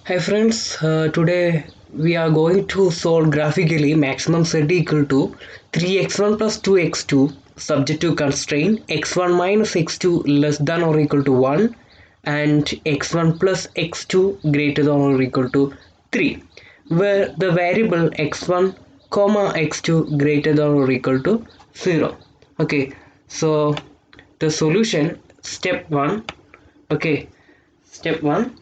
Hi friends, today we are going to solve graphically maximum z equal to 3x1 plus 2x2 subject to constraint x1 minus x2 less than or equal to 1 and x1 plus x2 greater than or equal to 3, where the variable x1 comma x2 greater than or equal to 0. Okay, so the solution step 1. Okay, step 1,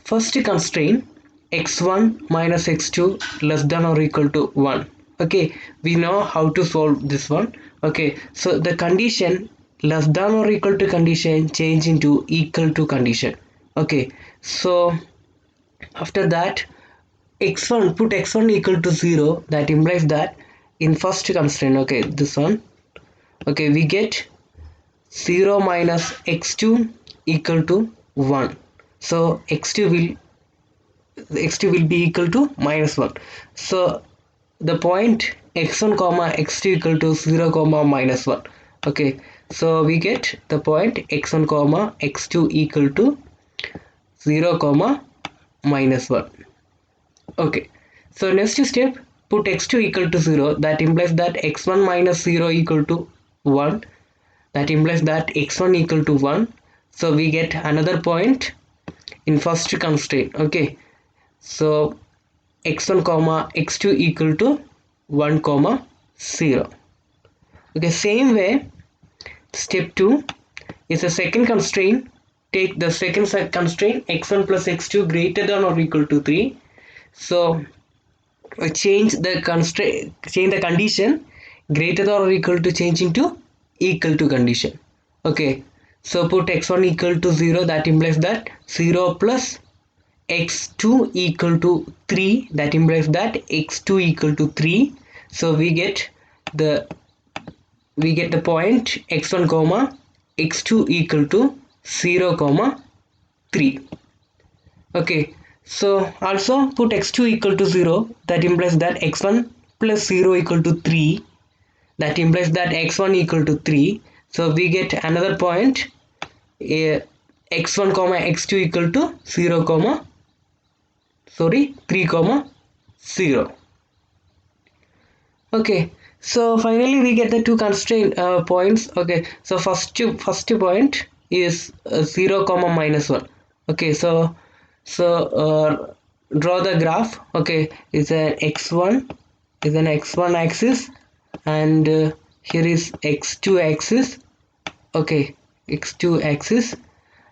first constraint x1 minus x2 less than or equal to 1. Okay, we know how to solve this one. Okay, so the condition less than or equal to condition change into equal to condition. Okay, so after that x1, put x1 equal to 0, that implies that in first constraint, okay, this one, okay, we get 0 minus x2 equal to 1. So x2 will be equal to minus 1. So the point x1 comma x2 equal to 0 comma minus 1. Okay, so we get the point x1 comma x2 equal to 0 comma minus 1. Okay, so next step, put x2 equal to 0, that implies that x1 minus 0 equal to 1, that implies that x1 equal to 1. So we get another point in first constraint. Okay, so x1 comma x2 equal to 1 comma 0. Okay, same way step 2 is a second constraint. Take the second constraint x1 plus x2 greater than or equal to 3. So change the condition greater than or equal to change into equal to condition. Okay, so put x1 equal to 0, that implies that 0 plus x2 equal to 3, that implies that x2 equal to 3. So the we get the point x1 comma x2 equal to 0 comma 3. Okay, so also put x2 equal to 0, that implies that x1 plus 0 equal to 3, that implies that x1 equal to 3. So we get another point x1 comma x2 equal to 0 comma 3 comma 0. Okay, so finally we get the two constraint points. Okay, so first point is 0 comma minus 1. Okay, so draw the graph. Okay, is an x1 axis, and here is x2 axis. Okay, x2 axis,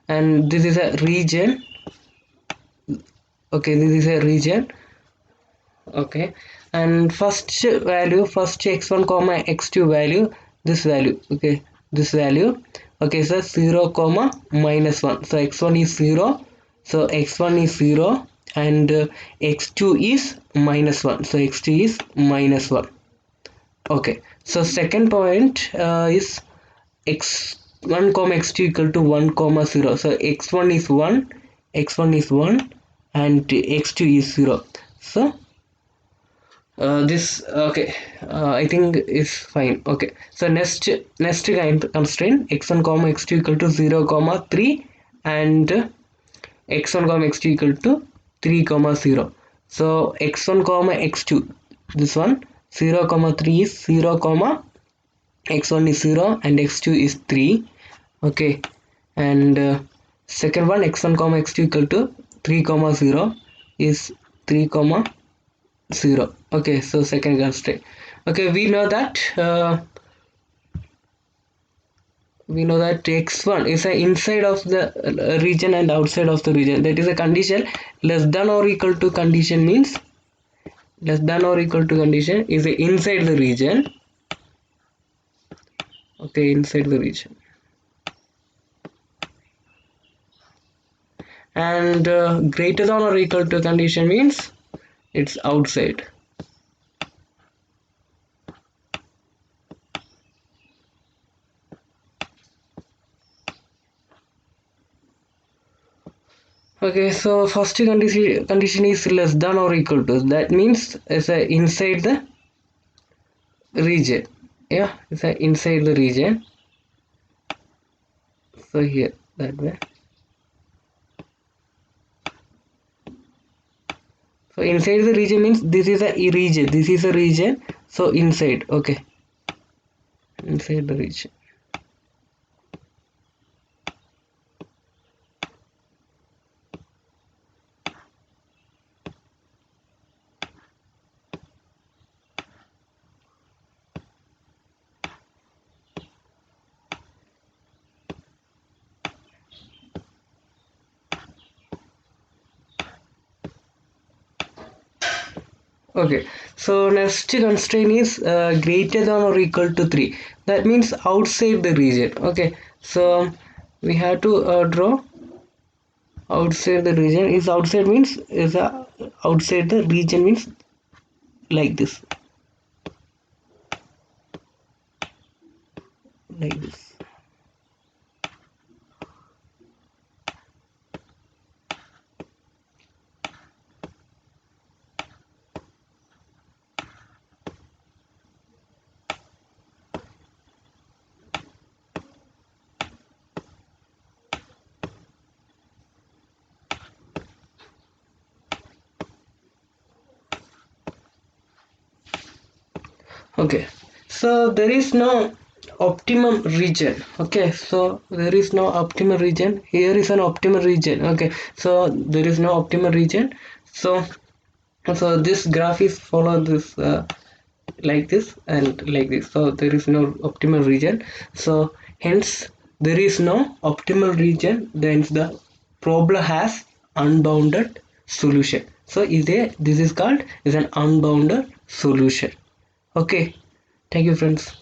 and this is a region. Okay, this is a region. Okay, and first value, first x1 comma x2 value, this value. Okay, this value. Okay, so 0 comma minus 1, so x1 is 0, so x1 is 0, and x2 is minus 1, so x2 is minus 1. Okay, so second point is x1 comma x2 equal to 1 comma 0, so x1 is 1, x1 is 1, and x2 is 0. So this okay, I think is fine. Okay, so next constraint x1 comma x2 equal to 0 comma 3, and x1 comma x2 equal to 3 comma 0. So x1 comma x2, this one, 0 comma 3 is 0 comma x1 is 0 and x2 is 3. Okay, and second one x1 comma x2 equal to 3 comma 0 is 3 comma 0. Okay, so second constraint. Okay, we know that x1 is a inside of the region and outside of the region. That is a condition less than or equal to condition means less than or equal to condition is a inside the region. Okay, inside the region, and greater than or equal to condition means it's outside. Okay, so first condition is less than or equal to, that means it's a inside the region. Yeah, it's a inside the region. So here, that way. So inside the region means this is a region, this is a region, so inside. Okay, inside the region. Okay, so next constraint is greater than or equal to 3. That means outside the region. Okay, so we have to draw outside the region. Is outside means is outside the region means like this, like this. Okay, so there is no optimum region. Okay, so there is no optimal region. Here is an optimal region. Okay, so there is no optimal region. So this graph is follow this like this and like this. So there is no optimal region. So hence there is no optimal region. Then the problem has unbounded solution. So this is called is an unbounded solution. Okay, thank you friends.